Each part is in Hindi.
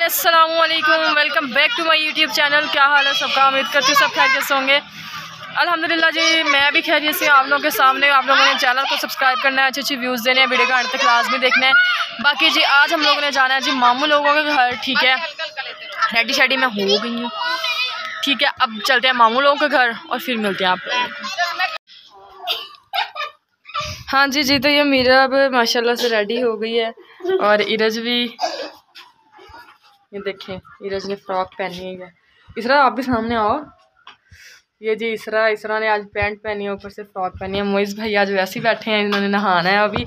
एवरीवन, अस्सलाम वालेकुम। Welcome back to my YouTube channel. क्या हाल है सबका? उम्मीद करती हूँ सब खैरियत से होंगे। अल्हम्दुलिल्लाह जी, मैं भी खैरियत से आप लोगों के सामने। आप लोगों ने चैनल को सब्सक्राइब करना है, अच्छी अच्छी व्यूज़ देने हैं, वीडियो का अंत तक लाजमी देखना है। बाकी जी आज हम लोगों ने जाना है जी मामू लोगों के घर। ठीक है, रेडी शेडी मैं हो गई हूँ। ठीक है, अब चलते हैं मामू लोगों के घर और फिर मिलते हैं आप लोगों को। हाँ जी, तो ये मीरा अब माशाल्लाह से रेडी हो गई है और इरज भी, ये देखें इरज ने फ्रॉक पहनी है। इसरा आप भी सामने आओ। ये जी इसरा ने आज पैंट पहनी है, ऊपर से फ्रॉक पहनी है। मोइज़ भाई आज वैसे ही बैठे हैं, इन्होंने नहाना है अभी।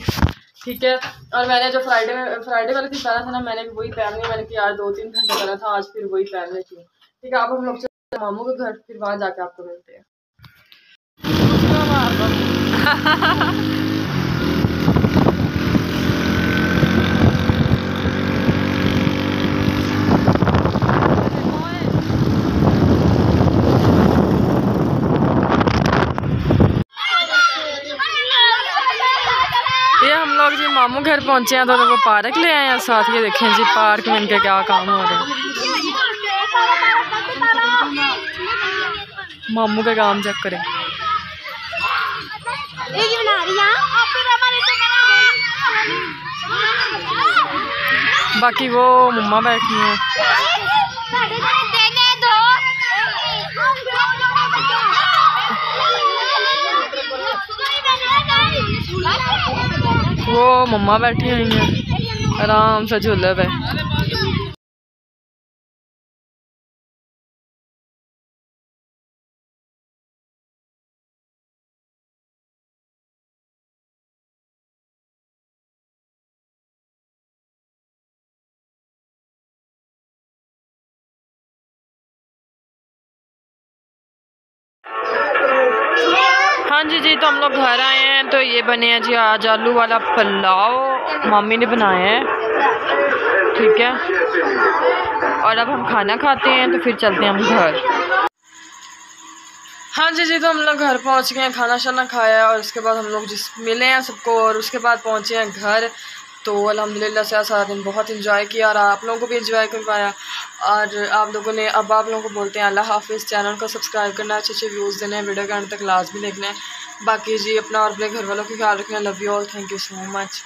ठीक है, और मैंने जो फ्राइडे वाले दिन पहना था ना, मैंने भी वही पहन लिया। मैंने कि यार 2-3 घंटे पहना था, आज फिर वही पहन लेती हूँ। ठीक है, अब हम लोग चलते हैं मामू के घर, फिर वहाँ जाके आपको मिलते हैं। ये हम लोग जी मामू घर पहुंचे हैं, तो वो पार्क ले आए हैं साथ। ये देखें जी पार्क में इनके क्या काम हो रहे हैं। मामू का काम चेक करें। बाकी वो मम्मा बैठी हैं। वो मम्मा बैठी हुई हैं आराम से झूले पे। हाँ जी, तो हम लोग घर आए हैं। तो ये बने हैं जी आज आलू वाला पुलाव, मम्मी ने बनाया है। ठीक है, और अब हम खाना खाते हैं, तो फिर चलते हैं हम घर। हाँ जी, तो हम लोग घर पहुंच गए हैं, खाना शाना खाया और उसके बाद हम लोग जिस मिले हैं सबको, और उसके बाद पहुंचे हैं घर। तो अल्हम्दुलिल्लाह से सारा दिन बहुत इंजॉय किया और आप लोगों को भी इंजॉय करवाया। और आप लोगों ने, अब आप लोगों को बोलते हैं अल्लाह हाफिज़। चैनल को सब्सक्राइब करना, अच्छे अच्छे व्यूज़ देने हैं, वीडियो का अंत तक लाजमी देखना है। बाकी जी अपना और अपने घर वालों का ख्याल रखना। Love you all, thank you so much.